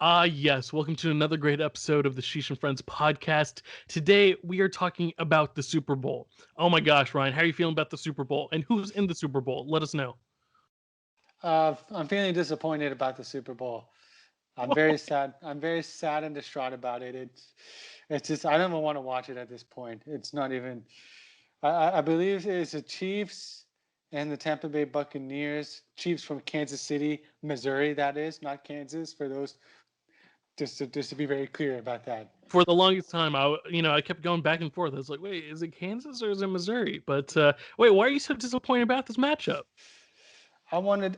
Yes. Welcome to another great episode of the Sheesh and Friends podcast. Today, we are talking about the Super Bowl. Oh my gosh, Ryan, how are you feeling about the Super Bowl? And who's in the Super Bowl? Let us know. I'm feeling disappointed about the Super Bowl. I'm very sad. I'm very sad and distraught about it. It's just I don't even want to watch it at this point. It's not even. I believe it's the Chiefs and the Tampa Bay Buccaneers. Chiefs from Kansas City, Missouri. That is not Kansas. For those, just to be very clear about that. For the longest time, I kept going back and forth. I was like, wait, is it Kansas or is it Missouri? But wait, why are you so disappointed about this matchup? I wanted.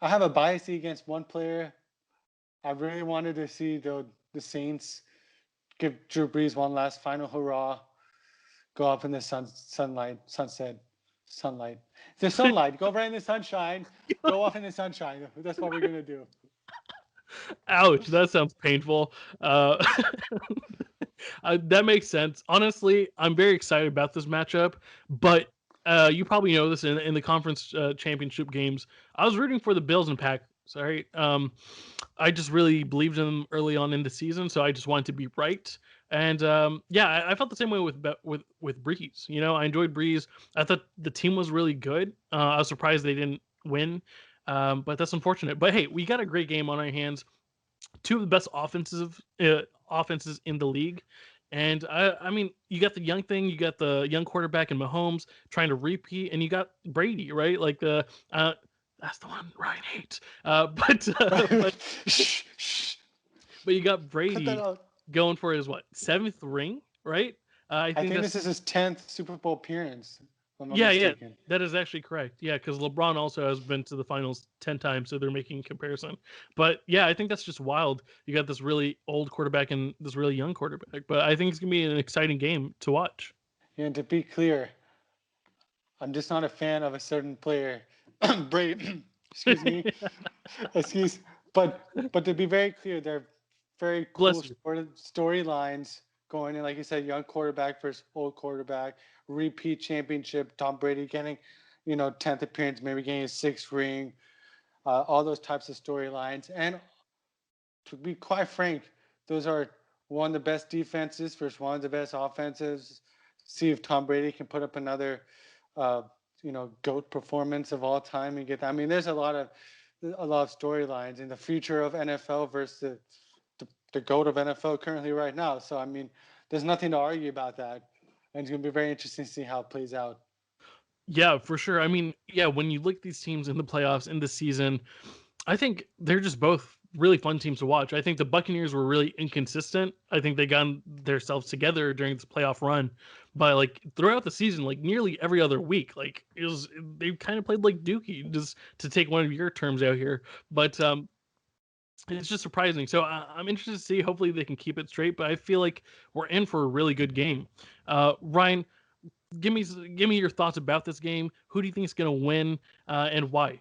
I have a bias against one player. I really wanted to see the Saints give Drew Brees one last final hurrah, go up in the sunlight. The sunlight, go right in the sunshine, go off in the sunshine. That's what we're gonna do. Ouch, that sounds painful. That makes sense. Honestly, I'm very excited about this matchup, but you probably know this in the conference championship games. I was rooting for the Bills and Packers. Sorry, I just really believed in them early on in the season, so I just wanted to be right. And yeah, I felt the same way with Breeze. I enjoyed Breeze. I thought the team was really good. I was surprised they didn't win, but that's unfortunate. But hey, we got a great game on our hands. Two of the best offenses in the league. And I mean, you got the young thing, you got the young quarterback in Mahomes trying to repeat, and you got Brady, right? Like uh, that's the one Ryan hates. Shh, shh. But you got Cut that Brady out. going for his what seventh ring, right? I I think think that's this is his 10th Super Bowl appearance, if I'm not yeah, mistaken. that is actually correct. Yeah, because LeBron also has been to the finals 10 times, so they're making a comparison. But yeah, I think that's just wild. You got this really old quarterback and this really young quarterback. But I think it's gonna be an exciting game to watch. And to be clear, I'm just not a fan of a certain player. Brady, excuse me, excuse. But to be very clear, they're very cool Bless you. storylines going in. Like you said, young quarterback versus old quarterback, repeat championship. Tom Brady getting, 10th appearance, maybe getting a sixth ring. All those types of storylines. And to be quite frank, those are one of the best defenses versus one of the best offenses. See if Tom Brady can put up another, uh, goat performance of all time and get that. I mean, there's a lot of storylines in the future of NFL versus the goat of NFL currently right now. So I mean, there's nothing to argue about that, and it's going to be very interesting to see how it plays out. Yeah, for sure. I mean, yeah, when you look at these teams in the playoffs in the season, I think they're just both really fun teams to watch. I think the Buccaneers were really inconsistent. I think they got themselves together during this playoff run, but like throughout the season, like nearly every other week, like it was they kind of played like Dookie, just to take one of your terms out here. But it's just surprising. So I'm interested to see. Hopefully they can keep it straight. But I feel like we're in for a really good game. Ryan, give me your thoughts about this game. Who do you think is going to win, and why?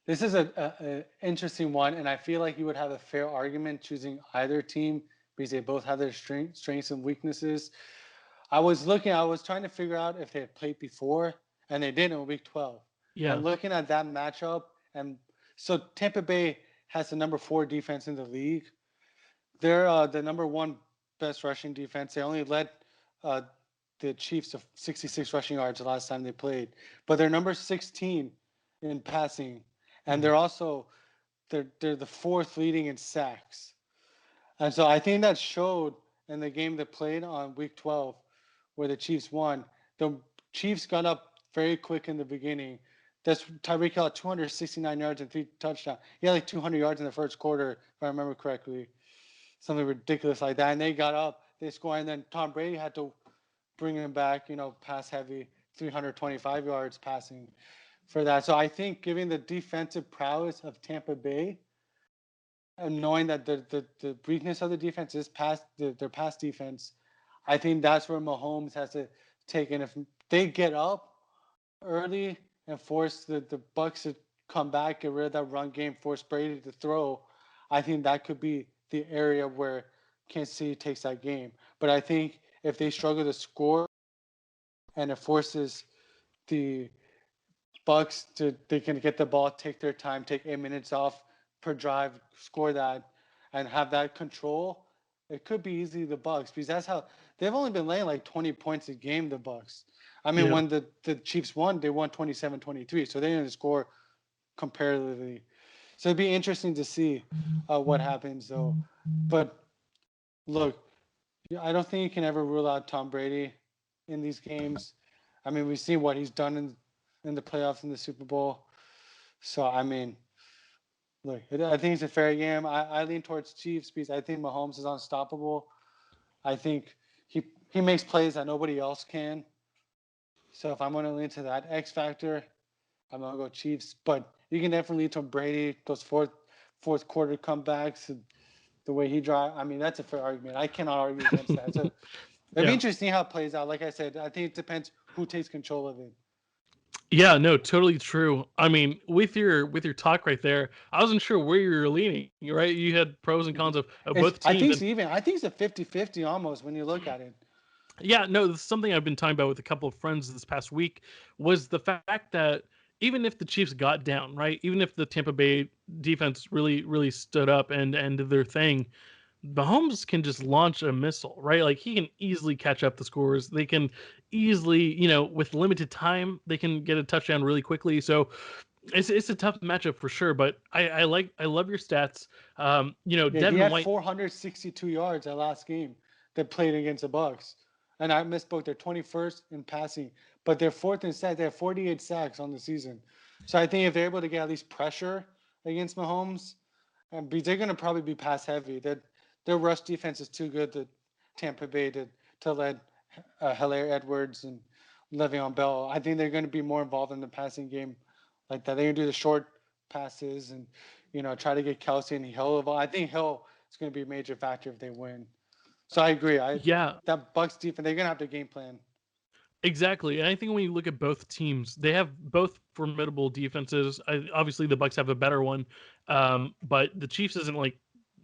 This is a interesting one, and I feel like you would have a fair argument choosing either team because they both have their strengths and weaknesses. I was trying to figure out if they had played before, and they did in week 12. Yeah. And looking at that matchup, and so Tampa Bay has the number 4 defense in the league. They're the number one best rushing defense. They only led uh, the Chiefs to 66 rushing yards the last time they played, but they're number 16 in passing, and Mhm. they're the fourth leading in sacks. And so I think that showed in the game that played on week 12 where the Chiefs won. The Chiefs got up very quick in the beginning. That's Tyreek Hill had 269 yards and 3 touchdowns. He had like 200 yards in the first quarter, if I remember correctly. Something ridiculous like that. And they got up, they scored, and then Tom Brady had to bring him back, pass heavy, 325 yards passing for that. So I think given the defensive prowess of Tampa Bay, and knowing that the weakness of the defense is their pass defense, I think that's where Mahomes has to take in. If they get up early and force the Bucks to come back, get rid of that run game, force Brady to throw, I think that could be the area where Kansas City takes that game. But I think if they struggle to score and it forces the Bucks they can get the ball, take their time, take 8 minutes off per drive, score that, and have that control, it could be easily the Bucks because that's how they've only been laying like 20 points a game. The Bucks. I mean, Yeah. when the Chiefs won, they won 27-23, so they didn't score comparatively. So it'd be interesting to see what happens though. But look, I don't think you can ever rule out Tom Brady in these games. I mean, we've seen what he's done in the playoffs in the Super Bowl. So I mean, look, I think it's a fair game. I lean towards Chiefs because I think Mahomes is unstoppable. I think he makes plays that nobody else can. So if I'm going to lean to that X factor, I'm gonna go Chiefs. But you can definitely lean to Brady. Those fourth quarter comebacks, and the way he drive. I mean, that's a fair argument. I cannot argue against that. So it'll be Yeah. interesting how it plays out. Like I said, I think it depends who takes control of it. Yeah, no, totally true. I mean, with your talk right there, I wasn't sure where you were leaning, right? You had pros and cons of It's both I teams, think and it's even. I think it's a 50-50 almost when you look at it. yeah, no, this is something I've been talking about with a couple of friends this past week was the fact that even if the Chiefs got down, right? Even if the Tampa Bay defense really stood up and did their thing, Mahomes can just launch a missile, right? Like he can easily catch up the scores. They can easily, with limited time, they can get a touchdown really quickly. So it's a tough matchup for sure. But I love your stats. Yeah, he Devin had White. 462 yards that last game that played against the Bucks. And I misspoke. They're 21st in passing, but they're fourth in sacks. They have 48 sacks on the season. So I think if they're able to get at least pressure against Mahomes, and they're going to probably be pass heavy. Their rush defense is too good to Tampa Bay to let Hilaire Edwards and Le'Veon Bell. I think they're going to be more involved in the passing game like that. They're going to do the short passes and try to get Kelsey and Hill. I think Hill is going to be a major factor if they win. So I agree. I Yeah, that Bucks defense they're going to have to game plan. exactly. And I think when you look at both teams, they have both formidable defenses. Obviously, the Bucks have a better one, but the Chiefs isn't like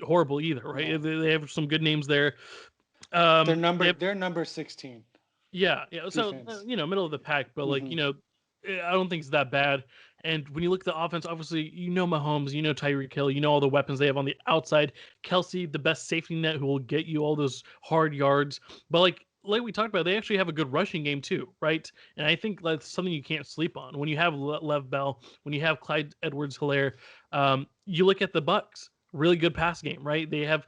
horrible either, right? No, They have some good names there. They have, they're number 16 yeah. So defense. middle of the pack, but like Hmm. I don't think it's that bad. And when you look at the offense, obviously Mahomes, Tyreek Hill, all the weapons they have on the outside. Kelsey, the best safety net, who will get you all those hard yards. But like we talked about, they actually have a good rushing game too, right? And I think that's something you can't sleep on. When you have Lev Bell, when you have Clyde Edwards-Helaire, you look at the Bucks. Really good pass game, right? They have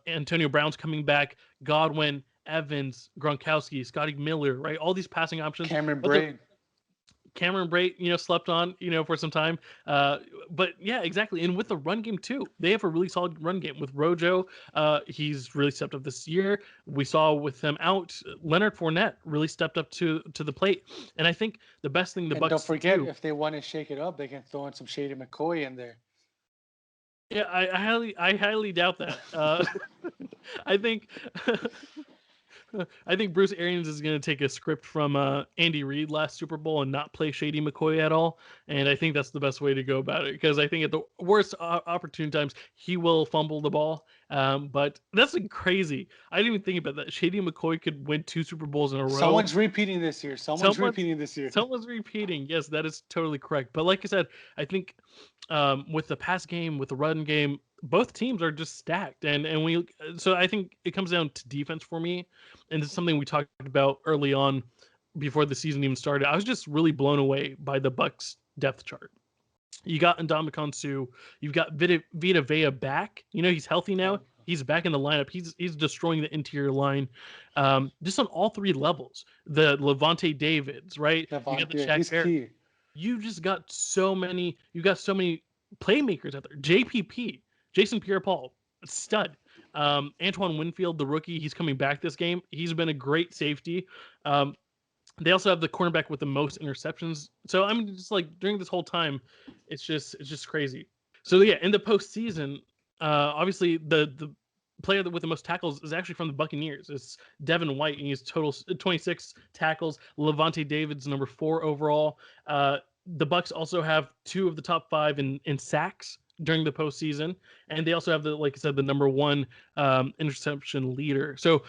Antonio Brown's coming back, Godwin, Evans, Gronkowski, Scotty Miller, right? All these passing options, Cameron but the Braid. Cameron Brate, slept on, for some time. Uh, but yeah, exactly. And with the run game too, they have a really solid run game with Rojo. He's really stepped up this year. We saw with them out, Leonard Fournette really stepped up to the plate. And I think the best thing the And don't Bucks forget, do. if they want to shake it up, they can throw in some Shady McCoy in there. Yeah, I highly doubt that. I think I think Bruce Arians is going to take a script from Andy Reid last Super Bowl and not play Shady McCoy at all. And I think that's the best way to go about it because I think at the worst opportune times he will fumble the ball. But that's like crazy. I didn't even think about that. Shady McCoy could win two Super Bowls in a row. Someone's repeating this year. Someone's Someone's repeating this year. someone's repeating. Yes, that is totally correct. But like I said, I think with the pass game, with the run game, both teams are just stacked. And we so I think it comes down to defense for me, and it's something we talked about early on before the season even started. I was just really blown away by the Bucks depth chart. You got Ndamukong Suh. You've got Vita Vea back. He's healthy now. Oh, He's back in the lineup. He's destroying the interior line, just on all three levels. The Levante Davids, right? You got the Yeah, Shaq he's Barrett. key. You just got so many. You got so many playmakers out there. JPP, Jason Pierre-Paul, stud. Antoine Winfield, the rookie, he's coming back this game. He's been a great safety. Um, they also have the cornerback with the most interceptions. So I mean, just like during this whole time, it's just crazy. So yeah, in the postseason, obviously the player with the most tackles is actually from the Buccaneers. It's Devin White, and he's total 26 tackles. Levante David's number 4 overall. The Bucks also have two of the top five in sacks. during the postseason, and they also have the, like I said, the number one interception leader. So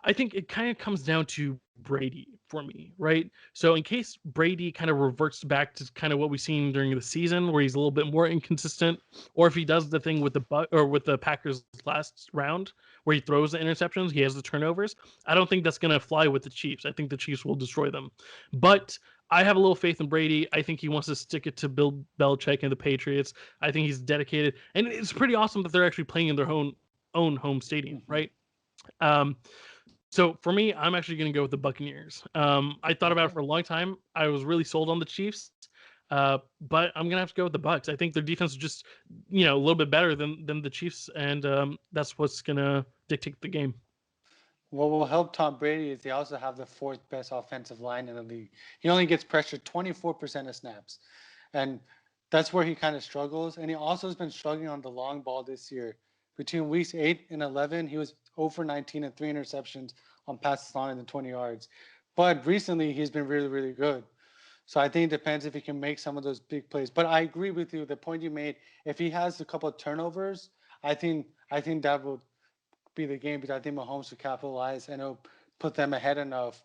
I think it kind of comes down to Brady for me, right? So in case Brady kind of reverts back to kind of what we've seen during the season, where he's a little bit more inconsistent, or if he does the thing with the Packers last round where he throws the interceptions, he has the turnovers. I don't think that's going to fly with the Chiefs. I think the Chiefs will destroy them. But I have a little faith in Brady. I think he wants to stick it to Bill Belichick and the Patriots. I think he's dedicated, and it's pretty awesome that they're actually playing in their own home stadium, Hmm. right? Um, so for me, I'm actually going to go with the Buccaneers. I thought about it Okay. for a long time. I was really sold on the Chiefs, but I'm gonna have to go with the Bucks. I think their defense is just, a little bit better than the Chiefs, and that's what's gonna dictate the game. What will help Tom Brady is they also have the fourth best offensive line in the league. He only gets pressured 24% of snaps. And that's where he kind of struggles. And he also has been struggling on the long ball this year. Between weeks 8 and 11, he was 0 for 19 and 3 interceptions on passes longer than 20 yards. But recently, he's been really, really good. So I think it depends if he can make some of those big plays. But I agree with you. The point you made, if he has a couple of turnovers, I think that will be the game because I think Mahomes will capitalize and it'll put them ahead enough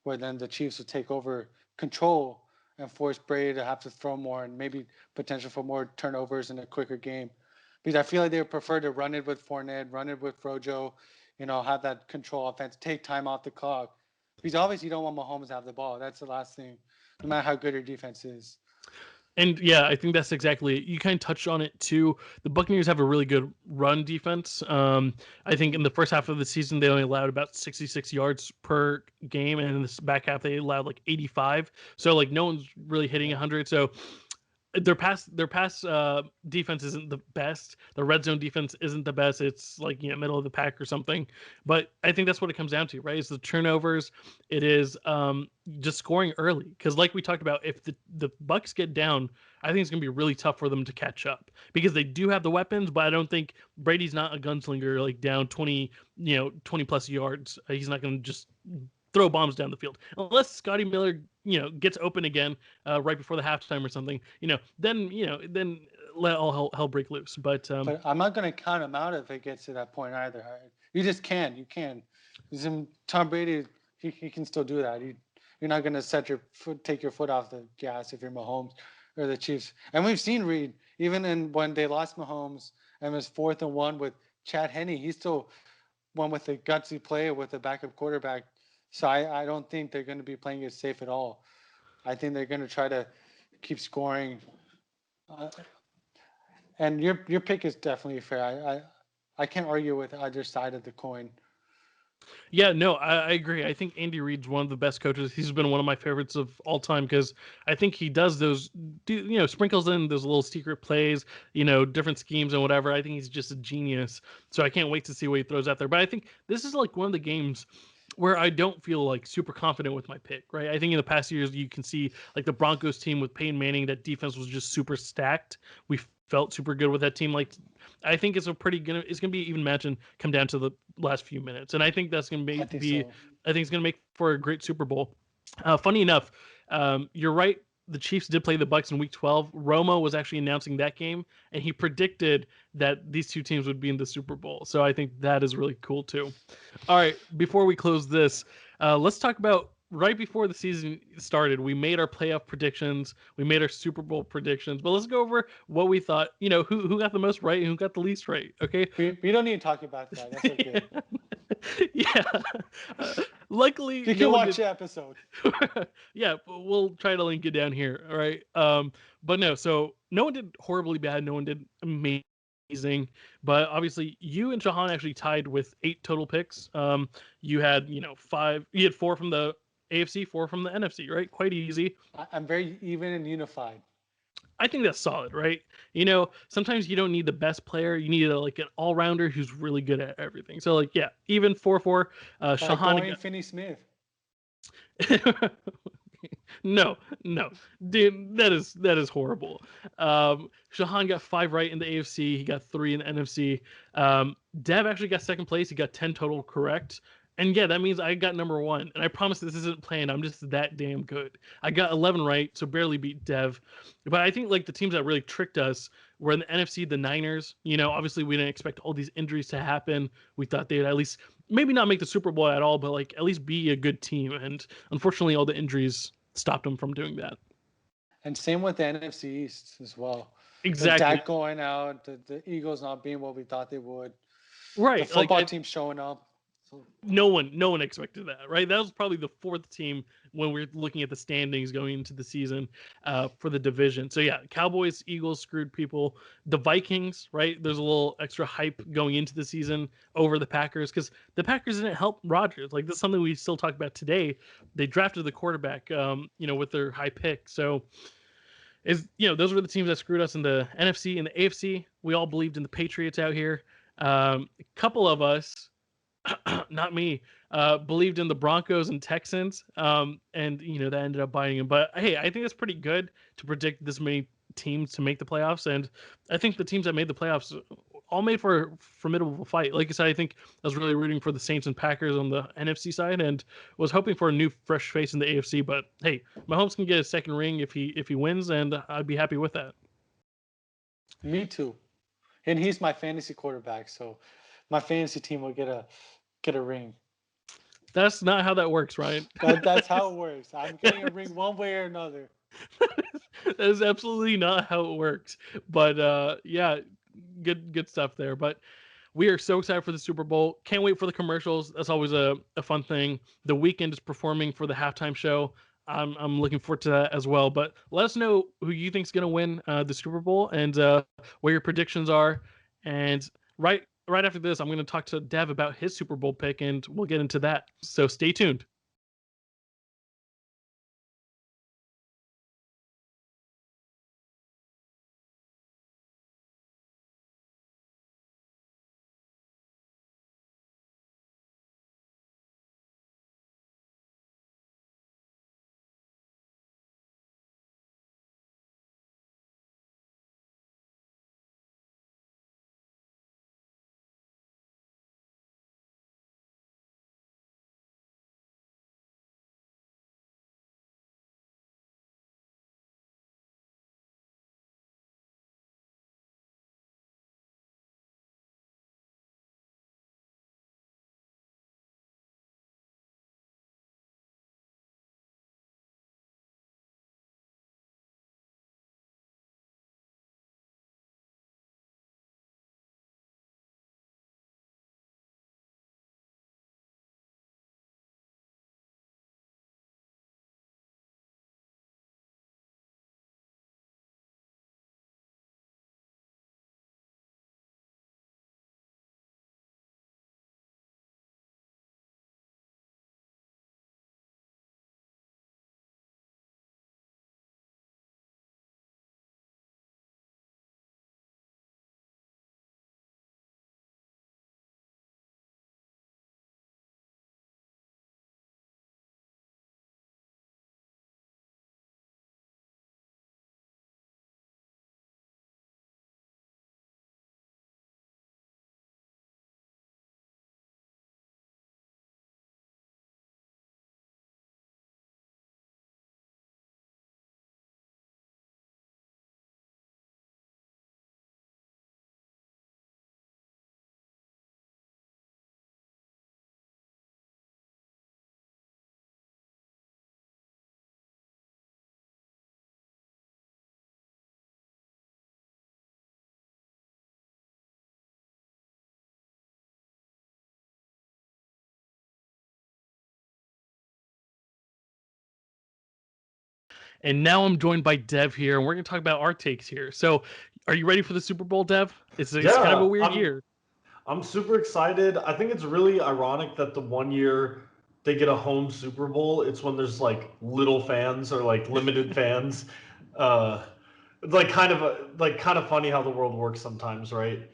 where then the Chiefs will take over control and force Brady to have to throw more and maybe potential for more turnovers in a quicker game. Because I feel like they would prefer to run it with Fournette, run it with Rojo, have that control offense, take time off the clock. Because obviously you don't want Mahomes to have the ball. That's the last thing, no matter how good your defense is. And yeah, I think that's exactly it. You kind of touched on it too. The Buccaneers have a really good run defense. I think in the first half of the season they only allowed about 66 yards per game, and in this back half they allowed like 85. So like no one's really hitting Yeah. 100. So their pass defense isn't the best. The red zone defense isn't the best. It's like middle of the pack or something. But I think that's what it comes down to, right? It's the turnovers. It is just scoring early because, like we talked about, if the Bucks get down, I think it's gonna be really tough for them to catch up because they do have the weapons. But I don't think Brady's not a gunslinger like down 20 plus yards. He's not gonna just throw bombs down the field unless Scotty Miller gets open again right before the halftime or something. Then let all hell break loose. But But I'm not going to count him out if it gets to that point either. You just can. You can. Tom Brady, he can still do that. You're not going to take your foot off the gas if you're Mahomes or the Chiefs. And we've seen Reed, even when they lost Mahomes and was 4th and 1 with Chad Henne, he still won with a gutsy play with a backup quarterback. So I don't think they're going to be playing it safe at all. I think they're going to try to keep scoring. Uh, and your pick is definitely fair. I can't argue with either side of the coin. yeah, no, I agree. I think Andy Reid's one of the best coaches. He's been one of my favorites of all time because I think he does sprinkles in those little secret plays, different schemes and whatever. I think he's just a genius. So I can't wait to see what he throws out there. But I think this is like one of the games where I don't feel like super confident with my pick, right? I think in the past years you can see like the Broncos team with Peyton Manning, that defense was just super stacked. We felt super good with that team. Like I think it's gonna be even match and come down to the last few minutes, and I think that's gonna I think be so. I think it's gonna make for a great Super Bowl. Funny enough, you're right. The Chiefs did play the Bucks in Week 12. Romo was actually announcing that game, and he predicted that these two teams would be in the Super Bowl. So I think that is really cool too. All right, before we close this, let's talk about right before the season started. We made our playoff predictions, we made our Super Bowl predictions, but let's go over what we thought. Who got the most right and who got the least right. Okay. We don't need to talk about that. That's okay. Yeah. Luckily, You no can one watch did. the episode. Yeah, we'll try to link it down here. All right. But no, so no one did horribly bad. No one did amazing. But obviously, you and Shahan actually tied with 8 total picks. You had five. You had 4 from the AFC, 4 from the NFC. Right, quite easy. I'm very even and unified. I think that's solid, right? Sometimes you don't need the best player. You need like an all rounder who's really good at everything. So like, yeah, even 4-4. Like Shahan going Finney Smith. no, no, dude, that is horrible. Shahan got 5 right in the AFC. He got 3 in the NFC. Dev actually got second place. He got 10 total correct. And yeah, that means I got number 1. And I promise this isn't planned. I'm just that damn good. I got 11 right, so barely beat Dev. But I think like the teams that really tricked us Where in the NFC, the Niners, you know, obviously we didn't expect all these injuries to happen. We thought they'd at least maybe not make the Super Bowl at all, but like at least be a good team. And unfortunately, all the injuries stopped them from doing that. And same with the NFC East as well. With Exactly. Dak going out, the Eagles not being what we thought they would, the Right. Like football team showing up. So no one expected that, right? That was probably the fourth team when we're looking at the standings going into the season for the division. So yeah, Cowboys, Eagles screwed people. The Vikings, right? There's a little extra hype going into the season over the Packers because the Packers didn't help Rodgers. Like this is something we still talk about today. They drafted the quarterback, you know, with their high pick. So is you know those were the teams that screwed us in the NFC and the AFC. We all believed in the Patriots out here. A couple of us not me, believed in the Broncos and Texans, and you know that ended up biting him. But hey, I think it's pretty good to predict this many teams to make the playoffs, and I think the teams that made the playoffs all made for a formidable fight. Like I said, I think I was really rooting for the Saints and Packers on the NFC side, and was hoping for a new fresh face in the AFC. But hey, Mahomes can get a second ring if he wins, and I'd be happy with that. me too. And he's my fantasy quarterback, so my fantasy team will get a ring. That's not how that works, Ryan. That's how it works. I'm getting a ring one way or another. That is absolutely not how it works. But yeah, good stuff there. But we are so excited for the Super Bowl. Can't wait for the commercials. That's always a fun thing. The weekend is performing for the halftime show. I'm looking forward to that as well. But let us know who you think's gonna win the Super Bowl and what your predictions are. And right after this, I'm gonna talk to Dev about his Super Bowl pick, and we'll get into that. So stay tuned. And now I'm joined by Dev here, and we're going to talk about our takes here. So, are you ready for the Super Bowl, Dev? It's kind of a Yeah, weird year. I'm super excited. I think it's really ironic that the one year they get a home Super Bowl, it's when there's like little fans or like limited fans. Uh, like kind of funny how the world works sometimes, right?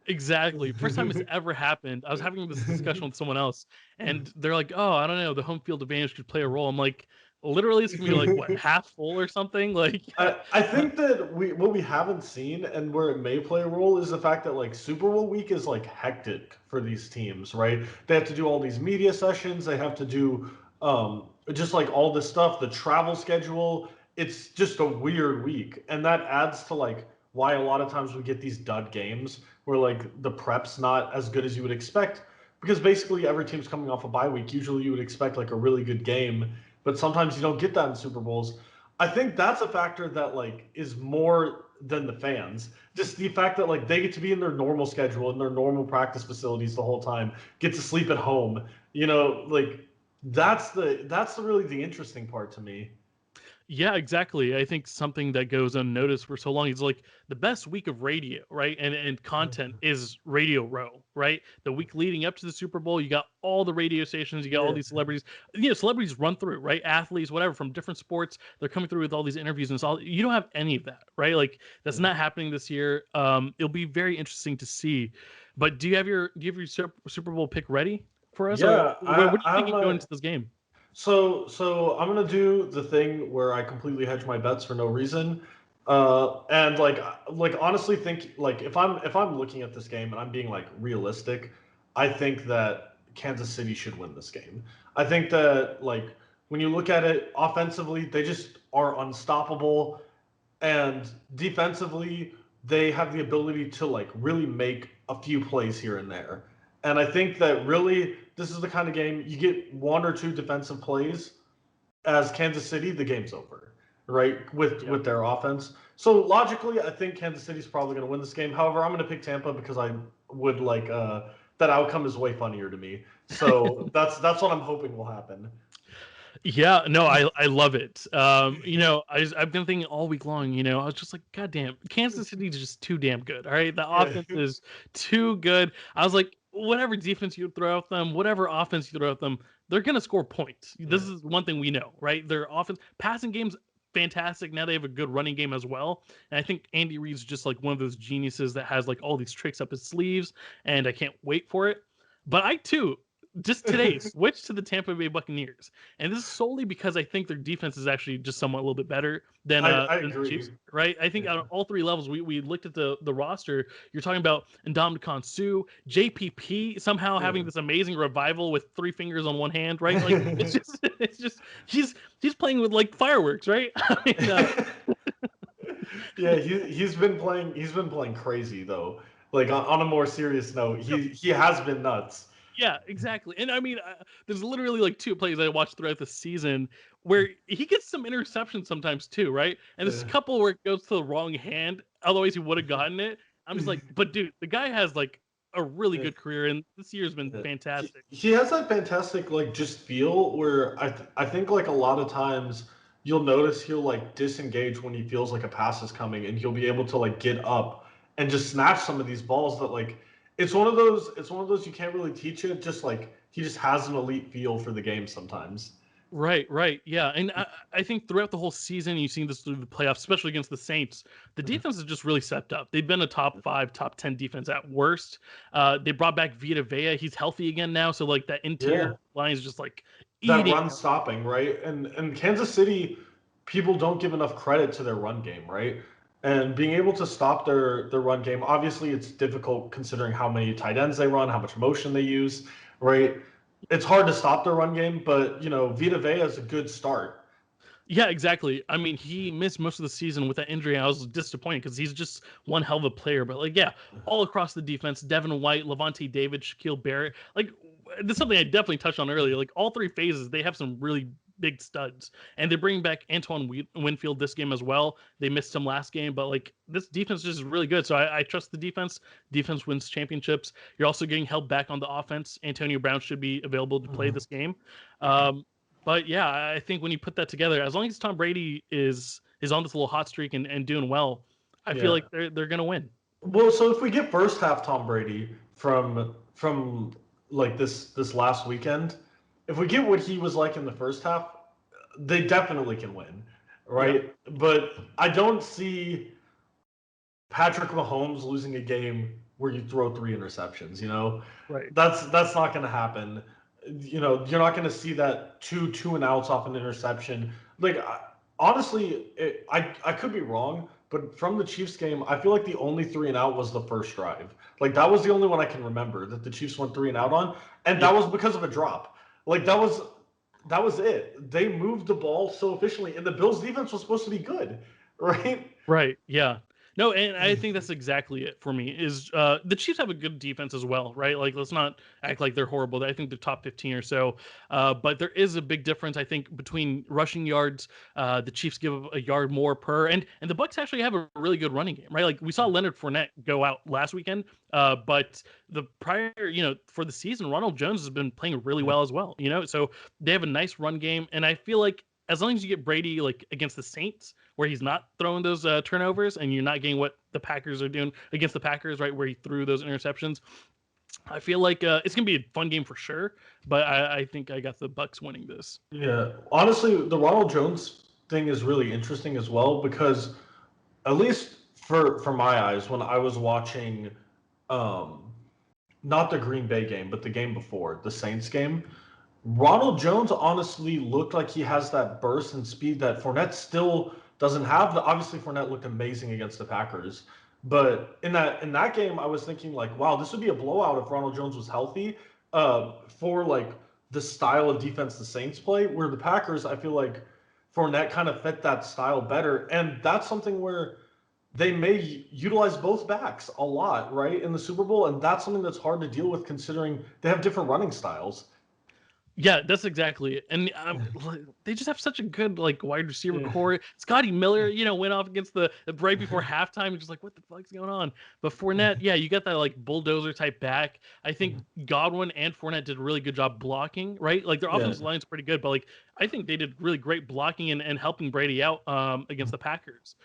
Exactly. First time it's ever happened. I was having this discussion with someone else, and they're like, "Oh, I don't know. The home field advantage could play a role." I'm like, literally, it's gonna be like what half full or something. Like, I think that what we haven't seen and where it may play a role is the fact that like Super Bowl week is like hectic for these teams, right? They have to do all these media sessions, they have to do just like all this stuff, the travel schedule. It's just a weird week, and that adds to like why a lot of times we get these dud games where like the prep's not as good as you would expect because basically every team's coming off a bye week. Usually you would expect like a really good game, but sometimes you don't get that in Super Bowls. I think that's a factor that like is more than the fans. Just the fact that like they get to be in their normal schedule in their normal practice facilities the whole time, get to sleep at home. Like that's really the interesting part to me. Yeah, exactly. I think something that goes unnoticed for so long is like the best week of radio, right? And content is Radio Row, right? The week leading up to the Super Bowl, you got all the radio stations, you got all Yeah. these celebrities. Celebrities run through, right? Athletes, whatever, from different sports, they're coming through with all these interviews and it's all. You don't have any of that, right? Like that's not happening this year. It'll be very interesting to see. But do you have your Super Bowl pick ready for us, or Yeah, what do you I think have you go my into this game? so I'm gonna do the thing where I completely hedge my bets for no reason, and like honestly think like if I'm looking at this game and I'm being like realistic, I think that Kansas City should win this game. I think that like when you look at it offensively, they just are unstoppable, and defensively they have the ability to like really make a few plays here and there. And I think that really this is the kind of game you get one or two defensive plays as Kansas City, the game's over, right? With Yeah. with their offense. So logically, I think Kansas City's probably going to win this game. However, I'm going to pick Tampa because I would like that outcome is way funnier to me. So that's what I'm hoping will happen. Yeah, no, I love it. I've been thinking all week long. I was just like, God damn, Kansas City is just too damn good. All right, the Yeah. offense is too good. I was like, whatever defense you throw at them, whatever offense you throw at them, they're gonna score points. This is one thing we know, right? Their offense, passing game's fantastic. Now they have a good running game as well. And I think Andy Reid's just like one of those geniuses that has like all these tricks up his sleeves, and I can't wait for it. But I too just today switched to the Tampa Bay Buccaneers, and this is solely because I think their defense is actually just somewhat a little bit better I than the Chiefs, agree. right? I think Yeah. on all three levels, we looked at the roster. You're talking about Ndamukong Suh, JPP somehow having this amazing revival with three fingers on one hand, right? Like it's just he's playing with like fireworks, right? I mean, Yeah, he's been playing crazy though. Like on a more serious note, he has been nuts. yeah, exactly. And I mean, there's literally like two plays I watched throughout the season where he gets some interceptions sometimes too, right? And there's a couple where it goes to the wrong hand. Otherwise, he would have gotten it. I'm just like, but dude, the guy has like a really Yeah. good career, and this year's been Yeah. He, fantastic. he has that fantastic like just feel where I think like a lot of times you'll notice he'll like disengage when he feels like a pass is coming and he'll be able to like get up and just snatch some of these balls that like it's one of those you can't really teach it, just like he just has an elite feel for the game sometimes. Right, yeah, and I think throughout the whole season, you've seen this through the playoffs, especially against the Saints. The defense is just really stepped up. They've been a top five, top 10 defense at worst. They brought back Vita Vea. He's healthy again now, so like that interior Yeah. line is just like That eating. run stopping, right? And Kansas City, people don't give enough credit to their run game, right? And being able to stop their run game, obviously it's difficult considering how many tight ends they run, how much motion they use, right? It's hard to stop their run game, but Vita Vea is a good start. Yeah, exactly. I mean, he missed most of the season with that injury. I was disappointed because he's just one hell of a player. But like, yeah, all across the defense, Devin White, Levante David, Shaquille Barrett. Like, this is something I definitely touched on earlier. Like, all three phases, they have some really big studs, and they bring back Antoine Winfield this game as well. They missed him last game, but like this defense is just really good. So I trust the defense. Defense wins championships. You're also getting help back on the offense. Antonio Brown should be available to play Mhm. this game. Um, but yeah, I think when you put that together, as long as Tom Brady is on this little hot streak and doing well, I feel Yeah. like they're gonna win. Well, so if we get first half Tom Brady from like this last weekend, if we get what he was like in the first half, they definitely can win, Yeah, right? But I don't see Patrick Mahomes losing a game where you throw three interceptions. right. That's not going to happen. You're not going to see that two and outs off an interception. Like honestly, I could be wrong, but from the Chiefs game, I feel like the only three and out was the first drive. Like that was the only one I can remember that the Chiefs went three and out on, and Yeah, that was because of a drop. Like that was it. They moved the ball so efficiently, and the Bills defense was supposed to be good, right? right. Yeah. No, and I think that's exactly it for me. Is the Chiefs have a good defense as well, right? Like, let's not act like they're horrible. I think they're top 15 or so, but there is a big difference, I think, between rushing yards. The Chiefs give a yard more per, and the Bucks actually have a really good running game, right? Like we saw Leonard Fournette go out last weekend, but the prior, for the season, Ronald Jones has been playing really well as well. So they have a nice run game, and I feel like as long as you get Brady like against the Saints, where he's not throwing those turnovers, and you're not getting what the Packers are doing against the Packers, right, where he threw those interceptions, I feel like it's gonna be a fun game for sure. But I think I got the Bucks winning this. Yeah, honestly, the Ronald Jones thing is really interesting as well because at least for my eyes, when I was watching, um, not the Green Bay game, but the game before, the Saints game, Ronald Jones honestly looked like he has that burst and speed that Fournette still doesn't have. Obviously, Fournette looked amazing against the Packers, but in that game, I was thinking like, wow, this would be a blowout if Ronald Jones was healthy. For like the style of defense the Saints play, where the Packers, I feel like Fournette kind of fit that style better, and that's something where they may utilize both backs a lot, right, in the Super Bowl, and that's something that's hard to deal with considering they have different running styles. Yeah, that's exactly it. And they just have such a good like wide receiver Yeah. core. Scotty Miller, went off against the right before halftime, just like what the fuck's going on. But Fournette, yeah, you got that like bulldozer type back. I think Godwin and Fournette did a really good job blocking, right? Like their Yeah. offensive line's pretty good, but like I think they did really great blocking and helping Brady out against the Packers.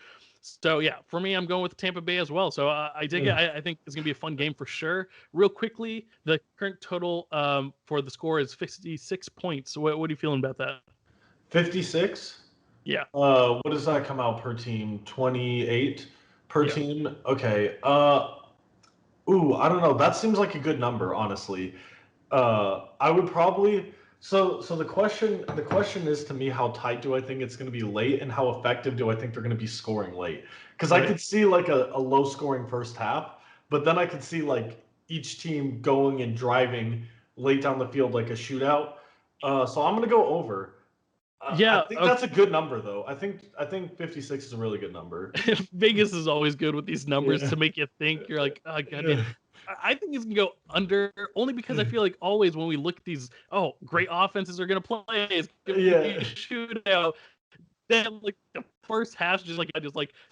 So yeah, for me, I'm going with Tampa Bay as well. So I dig it. I think it's gonna be a fun game for sure. Real quickly, the current total for the score is 56 points. What are you feeling about that? 56. Yeah, What does that come out per team? 28 per yeah. team. Okay. Ooh, I don't know. That seems like a good number, honestly. I would probably. So the question is to me, how tight do I think it's going to be late, and how effective do I think they're going to be scoring late? Because I Right. could see like a low scoring first half, but then I could see like each team going and driving late down the field like a shootout. So I'm going to go over. I Yeah, think that's a good number, though. I think 56 is a really good number. Vegas is always good with these numbers Yeah. to make you think. You're like, oh god damn. Yeah. I think it's gonna go under only because I feel like always when we look at these, oh, great offenses are gonna play, it's gonna be a Yeah. shootout. Then like the first half just like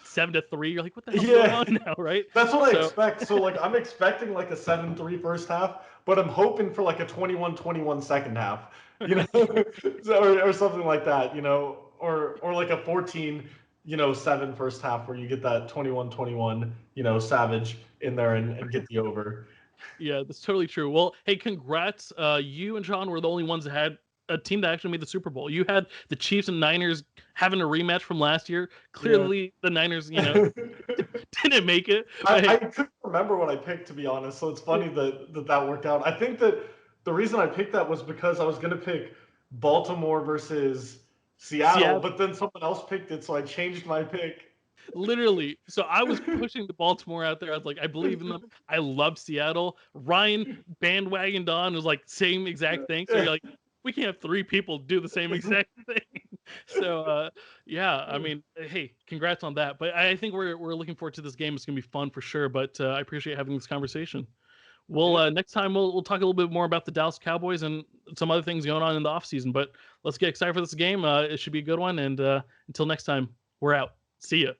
7-3. You're like, what the hell's going Yeah. on now, right? That's what I So expect. So like I'm expecting like a 7-3 first half, but I'm hoping for like a 21-21 second half, you know, or something like that, or like a 14-7 first half where you get that 21-21, savage in there and get the over. yeah, that's totally true. Well, hey, congrats. You and John were the only ones that had a team that actually made the Super Bowl. You had the Chiefs and Niners having a rematch from last year. Yeah. Clearly, the Niners, didn't make it. But I hey, couldn't remember what I picked, to be honest. So it's funny that worked out. I think that the reason I picked that was because I was going to pick Baltimore versus Seattle, Seattle, but then someone else picked it, so I changed my pick. literally. So I was pushing the Baltimore out there. I was like, I believe in them. I love Seattle. Ryan bandwagoned on was like same exact thing. So you're like, we can't have three people do the same exact thing. So yeah, I mean, hey, congrats on that. But I think we're looking forward to this game. It's gonna be fun for sure. But I appreciate having this conversation. Well, Yeah. next time we'll talk a little bit more about the Dallas Cowboys and some other things going on in the offseason. But let's get excited for this game. It should be a good one. And until next time, we're out. See ya.